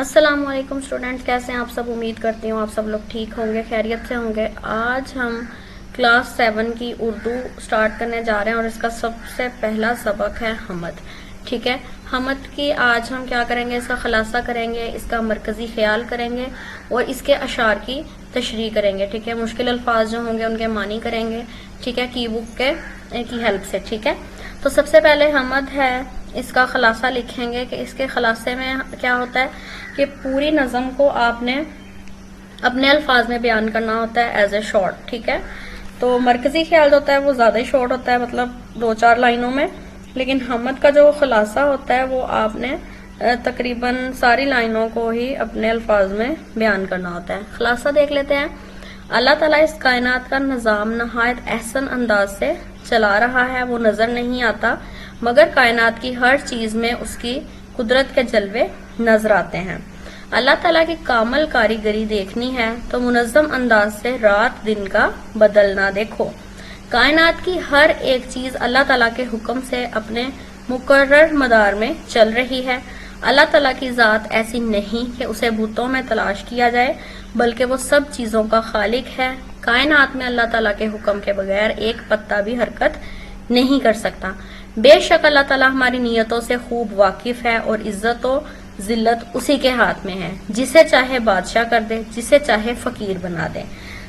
السلام علیکم اسٹوڈینٹس، کیسے ہیں آپ سب؟ امید کرتی ہوں آپ سب لوگ ٹھیک ہوں گے، خیریت سے ہوں گے۔ آج ہم کلاس 7 کی اردو سٹارٹ کرنے جا رہے ہیں اور اس کا سب سے پہلا سبق ہے حمد۔ ٹھیک ہے، حمد کی آج ہم کیا کریں گے؟ اس کا خلاصہ کریں گے، اس کا مرکزی خیال کریں گے اور اس کے اشعار کی تشریح کریں گے۔ ٹھیک ہے، مشکل الفاظ جو ہوں گے ان کے معنی کریں گے، ٹھیک ہے، کی بک کی ہیلپ سے۔ ٹھیک ہے، تو سب سے پہلے حمد ہے، اس کا خلاصہ لکھیں گے کہ اس کے خلاصے میں کیا ہوتا ہے کہ پوری نظم کو آپ نے اپنے الفاظ میں بیان کرنا ہوتا ہے ایز اے شارٹ۔ ٹھیک ہے، تو مرکزی خیال جو ہوتا ہے وہ زیادہ ہی شارٹ ہوتا ہے، مطلب 2-4 لائنوں میں، لیکن حمد کا جو خلاصہ ہوتا ہے وہ آپ نے تقریباً ساری لائنوں کو ہی اپنے الفاظ میں بیان کرنا ہوتا ہے۔ خلاصہ دیکھ لیتے ہیں۔ اللہ تعالیٰ اس کائنات کا نظام نہایت احسن انداز سے چلا رہا ہے، وہ نظر نہیں آتا مگر کائنات کی ہر چیز میں اس کی قدرت کے جلوے نظر آتے ہیں۔ اللہ تعالیٰ کی کامل کاریگری دیکھنی ہے تو منظم انداز سے رات دن کا بدلنا دیکھو۔ کائنات کی ہر ایک چیز اللہ تعالیٰ کے حکم سے اپنے مقرر مدار میں چل رہی ہے۔ اللہ تعالیٰ کی ذات ایسی نہیں کہ اسے بتوں میں تلاش کیا جائے، بلکہ وہ سب چیزوں کا خالق ہے۔ کائنات میں اللہ تعالیٰ کے حکم کے بغیر ایک پتا بھی حرکت نہیں کر سکتا۔ بے شک اللہ تعالیٰ ہماری نیتوں سے خوب واقف ہے اور عزت و ذلت اسی کے ہاتھ میں ہے، جسے چاہے بادشاہ کر دے، جسے چاہے فقیر بنا دے،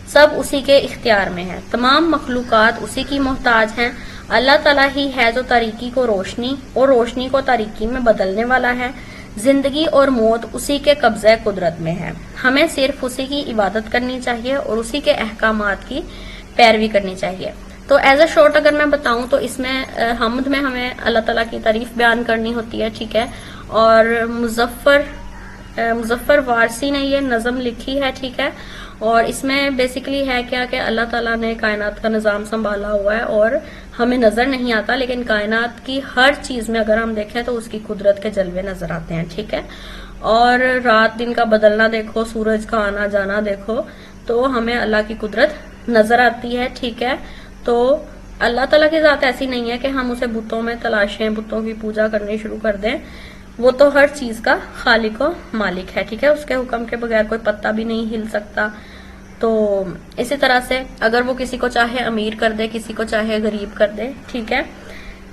سب اسی کے اختیار میں ہے۔ تمام مخلوقات اسی کی محتاج ہیں۔ اللہ تعالیٰ ہی ہے جو تاریکی کو روشنی اور روشنی کو تاریکی میں بدلنے والا ہے۔ زندگی اور موت اسی کے قبضہ قدرت میں ہے۔ ہمیں صرف اسی کی عبادت کرنی چاہیے اور اسی کے احکامات کی پیروی کرنی چاہیے۔ تو ایز اے شارٹ اگر میں بتاؤں تو اس میں حمد میں ہمیں اللہ تعالیٰ کی تعریف بیان کرنی ہوتی ہے، ٹھیک ہے، اور مظفر وارسی نے یہ نظم لکھی ہے، ٹھیک ہے، اور اس میں بیسیکلی ہے کیا کہ اللہ تعالیٰ نے کائنات کا نظام سنبھالا ہوا ہے اور ہمیں نظر نہیں آتا، لیکن کائنات کی ہر چیز میں اگر ہم دیکھیں تو اس کی قدرت کے جلوے نظر آتے ہیں، ٹھیک ہے، اور رات دن کا بدلنا دیکھو، سورج کا آنا جانا دیکھو، تو ہمیں اللہ کی قدرت نظر آتی ہے، ٹھیک ہے۔ تو اللہ تعالیٰ کی ذات ایسی نہیں ہے کہ ہم اسے بتوں میں تلاشیں، بتوں کی پوجا کرنی شروع کر دیں، وہ تو ہر چیز کا خالق و مالک ہے، ٹھیک ہے، اس کے حکم کے بغیر کوئی پتا بھی نہیں ہل سکتا۔ تو اسی طرح سے اگر وہ کسی کو چاہے امیر کر دے، کسی کو چاہے غریب کر دے، ٹھیک ہے،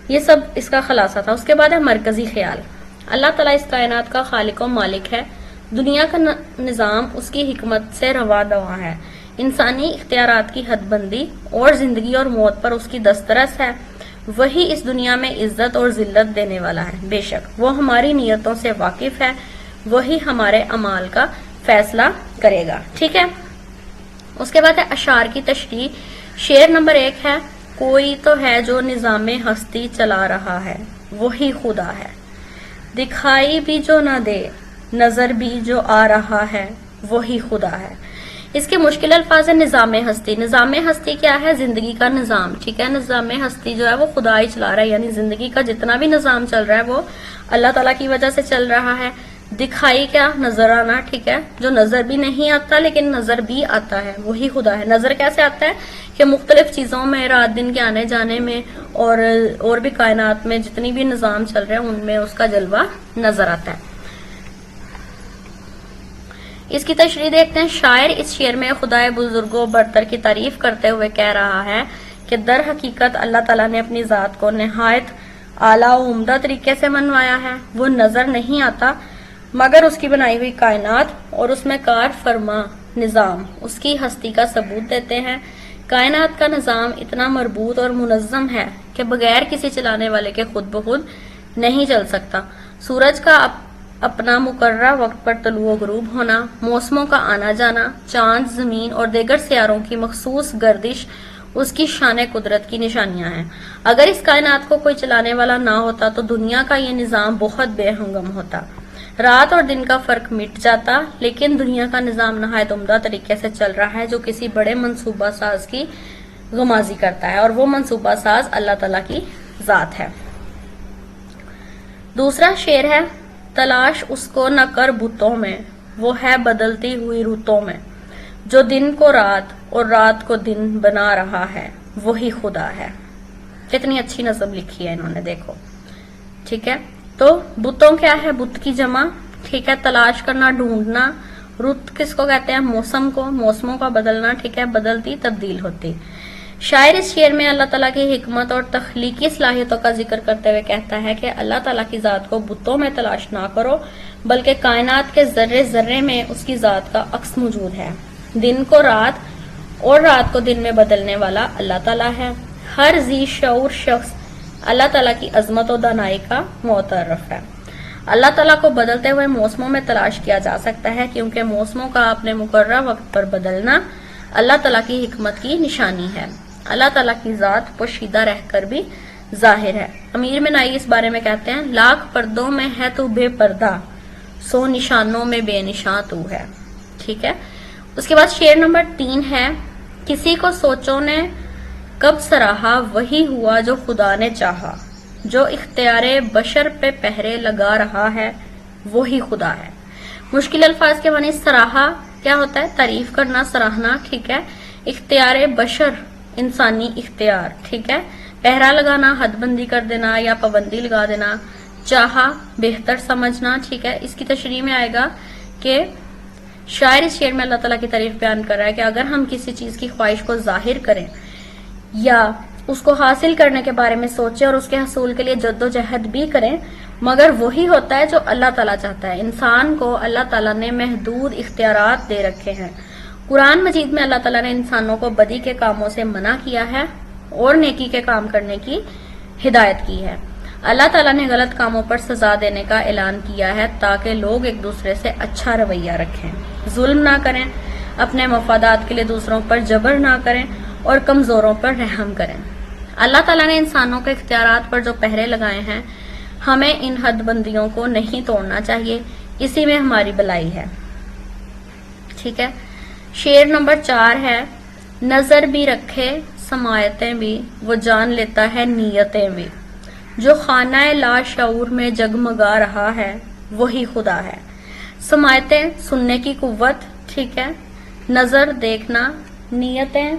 یہ سب اس کا خلاصہ تھا۔ اس کے بعد ہے مرکزی خیال۔ اللہ تعالیٰ اس کائنات کا خالق و مالک ہے، دنیا کا نظام اس کی حکمت سے رواں دواں ہے، انسانی اختیارات کی حد بندی اور زندگی اور موت پر اس کی دسترس ہے، وہی اس دنیا میں عزت اور ذلت دینے والا ہے، بے شک وہ ہماری نیتوں سے واقف ہے، وہی ہمارے اعمال کا فیصلہ کرے گا، ٹھیک ہے۔ اس کے بعد ہے اشعار کی تشریح۔ شعر نمبر 1 ہے، کوئی تو ہے جو نظام ہستی چلا رہا ہے، وہی خدا ہے، دکھائی بھی جو نہ دے، نظر بھی جو آ رہا ہے، وہی خدا ہے۔ اس کے مشکل الفاظ ہے نظام ہستی۔ نظام ہستی کیا ہے؟ زندگی کا نظام، ٹھیک ہے، نظام ہستی جو ہے وہ خدا ہی چلا رہا ہے، یعنی زندگی کا جتنا بھی نظام چل رہا ہے وہ اللہ تعالیٰ کی وجہ سے چل رہا ہے۔ دکھائی کیا؟ نظر آنا، ٹھیک ہے، جو نظر بھی نہیں آتا لیکن نظر بھی آتا ہے، وہی خدا ہے۔ نظر کیسے آتا ہے کہ مختلف چیزوں میں، رات دن کے آنے جانے میں اور بھی کائنات میں جتنی بھی نظام چل رہے ہیں ان میں اس کا جلوہ نظر آتا ہے۔ اس کی تشریح دیکھتے ہیں۔ شاعر اس شعر میں خدائے بزرگ و برتر کی تعریف کرتے ہوئے کہہ رہا ہے کہ در حقیقت اللہ تعالیٰ نے اپنی ذات کو نہایت اعلیٰ و عمدہ طریقے سے منوایا ہے۔ وہ نظر نہیں آتا مگر اس کی بنائی ہوئی کائنات اور اس میں کار فرما نظام اس کی ہستی کا ثبوت دیتے ہیں۔ کائنات کا نظام اتنا مربوط اور منظم ہے کہ بغیر کسی چلانے والے کے خود بخود نہیں چل سکتا۔ سورج کا اپنا مقررہ وقت پر طلوع و غروب ہونا، موسموں کا آنا جانا، چاند، زمین اور دیگر سیاروں کی مخصوص گردش اس کی شان قدرت کی نشانیاں ہیں۔ اگر اس کائنات کو کوئی چلانے والا نہ ہوتا تو دنیا کا یہ نظام بہت بے ہنگم ہوتا، رات اور دن کا فرق مٹ جاتا، لیکن دنیا کا نظام نہایت عمدہ طریقے سے چل رہا ہے جو کسی بڑے منصوبہ ساز کی غمازی کرتا ہے، اور وہ منصوبہ ساز اللہ تعالیٰ کی ذات ہے۔ دوسرا شعر ہے، تلاش اس کو نہ کر بتوں میں، وہ ہے بدلتی ہوئی رتوں میں، جو دن کو رات اور رات کو دن بنا رہا ہے، وہی خدا ہے۔ کتنی اچھی نظم لکھی ہے انہوں نے، دیکھو، ٹھیک ہے۔ تو بتوں کیا ہے؟ بت کی جمع ٹھیک ہے. تلاش کرنا, ڈھونڈنا. رت کس کو کہتے ہیں؟ موسم کو. موسموں کا بدلنا, ٹھیک ہے, بدلتی تبدیل ہوتی. شاعر اس شعر میں اللہ تعالیٰ کی حکمت اور تخلیقی صلاحیتوں کا ذکر کرتے ہوئے کہتا ہے کہ اللہ تعالیٰ کی ذات کو بتوں میں تلاش نہ کرو, بلکہ کائنات کے ذرے ذرے میں اس کی ذات کا عکس موجود ہے. دن کو رات اور رات کو دن میں بدلنے والا اللہ تعالیٰ ہے. ہر ذی شعور شخص اللہ تعالیٰ کی عظمت و دانائی کا معترف ہے. اللہ تعالیٰ کو بدلتے ہوئے موسموں میں تلاش کیا جا سکتا ہے, کیونکہ موسموں کا اپنے مقررہ وقت پر بدلنا اللہ تعالیٰ کی حکمت کی نشانی ہے. اللہ تعالیٰ کی ذات پوشیدہ رہ کر بھی ظاہر ہے. امیر منائی اس بارے میں کہتے ہیں, لاکھ پردوں میں ہے تو بے پردہ, سو نشانوں میں بے نشاں تو ہے. ٹھیک ہے. اس کے بعد شعر نمبر 3 ہے, کسی کو سوچوں نے کب سراہا, وہی ہوا جو خدا نے چاہا, جو اختیار بشر پہ پہرے لگا رہا ہے وہی خدا ہے. مشکل الفاظ کے معنی سراہا کیا ہوتا ہے؟ تعریف کرنا, سراہنا. ٹھیک ہے. اختیار بشر انسانی اختیار. ٹھیک ہے. پہرا لگانا, حد بندی کر دینا یا پابندی لگا دینا. چاہا بہتر سمجھنا. ٹھیک ہے. اس کی تشریح میں آئے گا کہ شاعر اس شعر میں اللہ تعالیٰ کی تعریف بیان کر رہا ہے کہ اگر ہم کسی چیز کی خواہش کو ظاہر کریں یا اس کو حاصل کرنے کے بارے میں سوچیں اور اس کے حصول کے لیے جد و جہد بھی کریں, مگر وہی ہوتا ہے جو اللہ تعالیٰ چاہتا ہے. انسان کو اللہ تعالیٰ نے محدود اختیارات دے رکھے ہیں. قرآن مجید میں اللہ تعالیٰ نے انسانوں کو بدی کے کاموں سے منع کیا ہے اور نیکی کے کام کرنے کی ہدایت کی ہے. اللہ تعالیٰ نے غلط کاموں پر سزا دینے کا اعلان کیا ہے تاکہ لوگ ایک دوسرے سے اچھا رویہ رکھیں, ظلم نہ کریں, اپنے مفادات کے لیے دوسروں پر جبر نہ کریں اور کمزوروں پر رحم کریں. اللہ تعالیٰ نے انسانوں کے اختیارات پر جو پہرے لگائے ہیں, ہمیں ان حد بندیوں کو نہیں توڑنا چاہیے, اسی میں ہماری بلائی ہے. ٹھیک ہے. شعر نمبر 4 ہے, نظر بھی رکھے سماعتیں بھی, وہ جان لیتا ہے نیتیں بھی, جو خانہ لا شعور میں جگمگا رہا ہے وہی خدا ہے. سماعتیں سننے کی قوت. ٹھیک ہے. نظر دیکھنا, نیتیں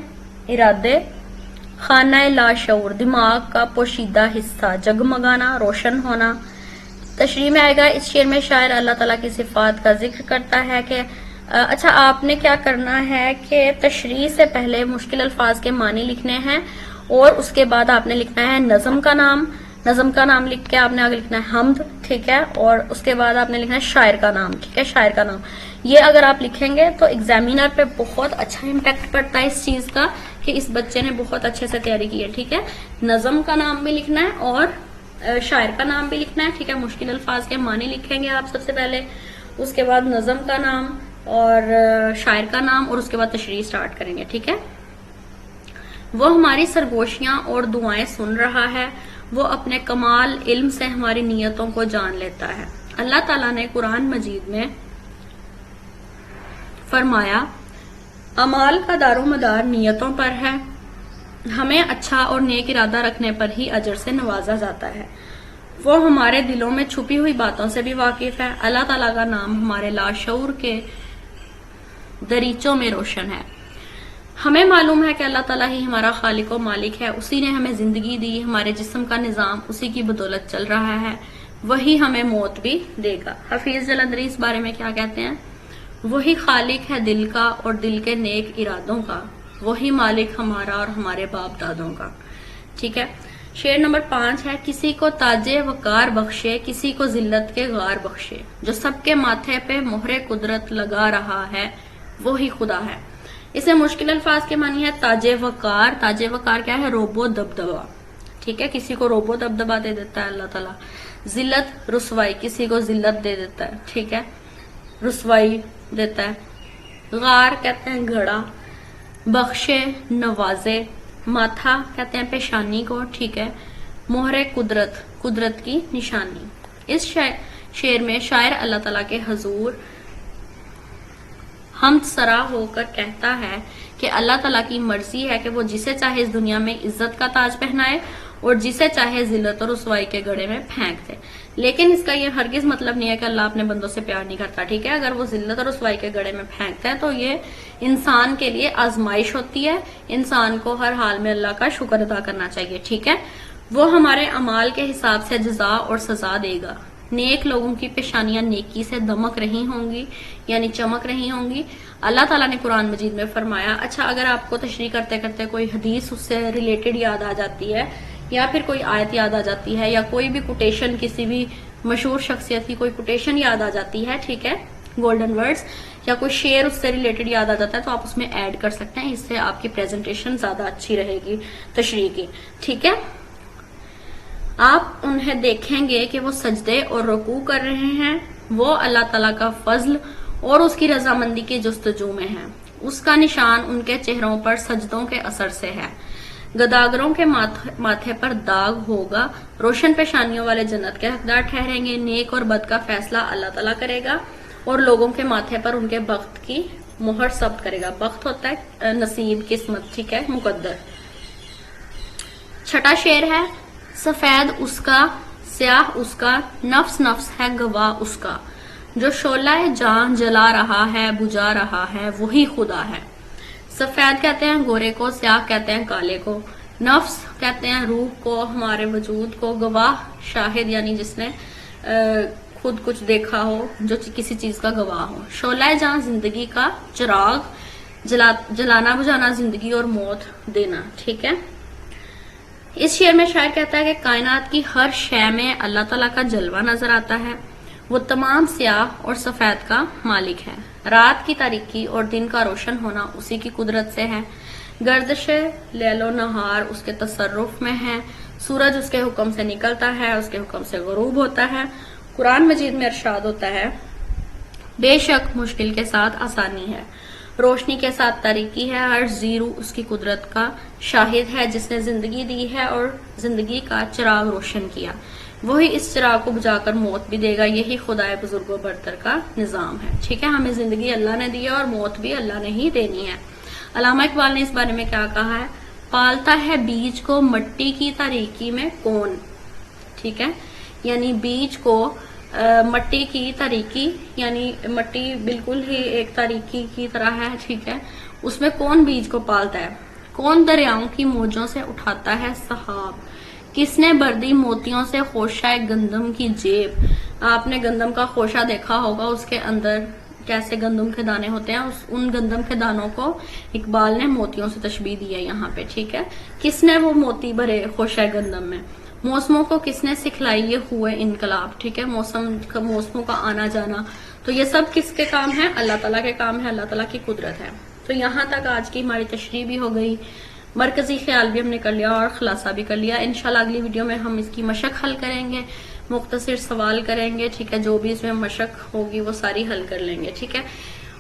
ارادے, خانہ لا شعور دماغ کا پوشیدہ حصہ, جگمگانا روشن ہونا. تشریح میں آئے گا اس شعر میں شاعر اللہ تعالیٰ کی صفات کا ذکر کرتا ہے کہ اچھا آپ نے کیا کرنا ہے کہ تشریح سے پہلے مشکل الفاظ کے معنی لکھنے ہیں اور اس کے بعد آپ نے لکھنا ہے نظم کا نام. نظم کا نام لکھ کے آپ نے آگے لکھنا ہے حمد. ٹھیک ہے. اور اس کے بعد آپ نے لکھنا ہے شاعر کا نام. ٹھیک ہے. شاعر کا نام یہ اگر آپ لکھیں گے تو ایگزامینر پہ بہت اچھا امپیکٹ پڑتا ہے اس چیز کا کہ اس بچے نے بہت اچھے سے تیاری کی ہے. ٹھیک ہے. نظم کا نام بھی لکھنا ہے اور شاعر کا نام بھی لکھنا ہے. ٹھیک ہے. مشکل الفاظ کے معنی لکھیں گے آپ سب سے پہلے, اس کے بعد نظم کا نام اور شاعر کا نام, اور اس کے بعد تشریح سٹارٹ کریں گے. ٹھیک ہے. وہ ہماری سرگوشیاں اور دعائیں سن رہا ہے, وہ اپنے کمال علم سے ہماری نیتوں کو جان لیتا ہے. اللہ تعالیٰ نے قرآن مجید میں فرمایا, اعمال کا دار و مدار نیتوں پر ہے, ہمیں اچھا اور نیک ارادہ رکھنے پر ہی اجر سے نوازا جاتا ہے. وہ ہمارے دلوں میں چھپی ہوئی باتوں سے بھی واقف ہے. اللہ تعالیٰ کا نام ہمارے لاشعور کے دریچوں میں روشن ہے. ہمیں معلوم ہے کہ اللہ تعالیٰ ہی ہمارا خالق و مالک ہے, اسی نے ہمیں زندگی دی, ہمارے جسم کا نظام اسی کی بدولت چل رہا ہے, وہی ہمیں موت بھی دے گا. حفیظ جلندری اس بارے میں کیا کہتے ہیں, وہی خالق ہے دل کا اور دل کے نیک ارادوں کا, وہی مالک ہمارا اور ہمارے باپ دادوں کا. ٹھیک ہے. شعر نمبر 5 ہے, کسی کو تاج وقار بخشے, کسی کو ذلت کے غار بخشے, جو سب کے ماتھے پہ مہر قدرت لگا رہا ہے وہی خدا ہے. اسے مشکل الفاظ کے معنی ہے تاج وقار. تاج وقار کیا ہے؟ روب و دبدبا. ٹھیک ہے. کسی کو روب و دبدبا دے دیتا ہے اللہ تعالیٰ. ذلت رسوائی, کسی کو ذلت دے دیتا ہے. ٹھیک ہے. رسوائی دیتا ہے. غار کہتے ہیں گھڑا. بخشے نوازے. ماتھا کہتے ہیں پیشانی کو. ٹھیک ہے. مہر قدرت, قدرت کی نشانی. اس شعر میں شاعر اللہ تعالیٰ کے حضور حمد سرا ہو کر کہتا ہے کہ اللہ تعالیٰ کی مرضی ہے کہ وہ جسے چاہے اس دنیا میں عزت کا تاج پہنائے اور جسے چاہے ذلت اور رسوائی کے گڑھے میں پھینک دے. لیکن اس کا یہ ہرگز مطلب نہیں ہے کہ اللہ اپنے بندوں سے پیار نہیں کرتا. ٹھیک ہے. اگر وہ ذلت اور رسوائی کے گڑھے میں پھینکتا ہے تو یہ انسان کے لیے آزمائش ہوتی ہے. انسان کو ہر حال میں اللہ کا شکر ادا کرنا چاہیے. ٹھیک ہے. وہ ہمارے اعمال کے حساب سے جزا اور سزا دے گا. نیک لوگوں کی پیشانیاں نیکی سے دمک رہی ہوں گی یعنی چمک رہی ہوں گی. اللہ تعالیٰ نے قرآن مجید میں فرمایا. اچھا اگر آپ کو تشریح کرتے کرتے کوئی حدیث اس سے ریلیٹڈ یاد آ جاتی ہے یا پھر کوئی آیت یاد آ جاتی ہے یا کوئی بھی کوٹیشن کسی بھی مشہور شخصیت کی کوئی کوٹیشن یاد آ جاتی ہے, ٹھیک ہے, گولڈن ورڈز یا کوئی شعر اس سے ریلیٹڈ یاد آ جاتا ہے تو آپ اس میں ایڈ کر سکتے ہیں. اس سے آپ کی پریزنٹیشن زیادہ اچھی رہے گی تشریح کی, ٹھیک ہے. آپ انہیں دیکھیں گے کہ وہ سجدے اور رکوع کر رہے ہیں. وہ اللہ تعالیٰ کا فضل اور اس کی رضامندی کی جستجو میں ہیں. اس کا نشان ان کے چہروں پر سجدوں کے اثر سے ہے. گداگروں کے ماتھے پر داغ ہوگا. روشن پیشانیوں والے جنت کے حقدار ٹھہریں گے. نیک اور بد کا فیصلہ اللہ تعالیٰ کرے گا اور لوگوں کے ماتھے پر ان کے بخت کی مہر ثبت کرے گا. بخت ہوتا ہے نصیب, قسمت, ٹھیک ہے, مقدر. چھٹا شعر ہے. سفید اس کا, سیاہ اس کا, نفس نفس ہے گواہ اس کا. جو شعلہ جان جلا رہا ہے بجھا رہا ہے وہی خدا ہے. سفید کہتے ہیں گورے کو, سیاہ کہتے ہیں کالے کو, نفس کہتے ہیں روح کو, ہمارے وجود کو, گواہ شاہد یعنی جس نے خود کچھ دیکھا ہو, جو کسی چیز کا گواہ ہو. شعلہ جان زندگی کا چراغ, جلانا بجھانا زندگی اور موت دینا, ٹھیک ہے. اس شعر میں شاعر کہتا ہے کہ کائنات کی ہر شے میں اللہ تعالیٰ کا جلوہ نظر آتا ہے. وہ تمام سیاہ اور سفید کا مالک ہے. رات کی تاریکی اور دن کا روشن ہونا اسی کی قدرت سے ہے. گردش لیل و نہار اس کے تصرف میں ہے. سورج اس کے حکم سے نکلتا ہے, اس کے حکم سے غروب ہوتا ہے. قرآن مجید میں ارشاد ہوتا ہے بے شک مشکل کے ساتھ آسانی ہے, روشنی کے ساتھ تاریکی ہے. ہر زیرو اس کی قدرت کا شاہد ہے جس نے زندگی دی ہے اور زندگی کا چراغ روشن کیا. وہی اس چراغ کو بجھا کر موت بھی دے گا. یہی خدائے بزرگ و برتر کا نظام ہے, ٹھیک ہے. ہمیں زندگی اللہ نے دی ہے اور موت بھی اللہ نے ہی دینی ہے. علامہ اقبال نے اس بارے میں کیا کہا ہے. پالتا ہے بیج کو مٹی کی تاریکی میں کون, ٹھیک ہے, یعنی بیج کو مٹی کی تاریکی یعنی مٹی بالکل ہی ایک تاریکی کی طرح ہے, ٹھیک ہے. اس میں کون بیج کو پالتا ہے. کون دریاؤں کی موجوں سے اٹھاتا ہے سحاب. کس نے بردی موتیوں سے خوشہ گندم کی جیب. آپ نے گندم کا خوشہ دیکھا ہوگا, اس کے اندر کیسے گندم کے دانے ہوتے ہیں. ان گندم کے دانوں کو اقبال نے موتیوں سے تشبیہ دی ہے یہاں پہ, ٹھیک ہے. کس نے وہ موتی بھرے خوشہ گندم میں. موسموں کو کس نے سکھلائی یہ ہوئے انقلاب, ٹھیک ہے. موسموں کا آنا جانا, تو یہ سب کس کے کام ہے. اللہ تعالیٰ کے کام ہے, اللہ تعالیٰ کی قدرت ہے. تو یہاں تک آج کی ہماری تشریح بھی ہو گئی, مرکزی خیال بھی ہم نے کر لیا اور خلاصہ بھی کر لیا. انشاءاللہ اگلی ویڈیو میں ہم اس کی مشق حل کریں گے, مختصر سوال کریں گے, ٹھیک ہے. جو بھی اس میں مشق ہوگی وہ ساری حل کر لیں گے, ٹھیک ہے.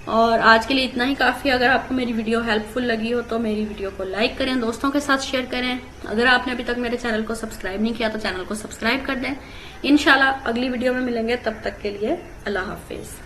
اور آج کے لیے اتنا ہی کافی. اگر آپ کو میری ویڈیو ہیلپ فل لگی ہو تو میری ویڈیو کو لائک کریں, دوستوں کے ساتھ شیئر کریں. اگر آپ نے ابھی تک میرے چینل کو سبسکرائب نہیں کیا تو چینل کو سبسکرائب کر دیں. انشاءاللہ اگلی ویڈیو میں ملیں گے, تب تک کے لیے اللہ حافظ.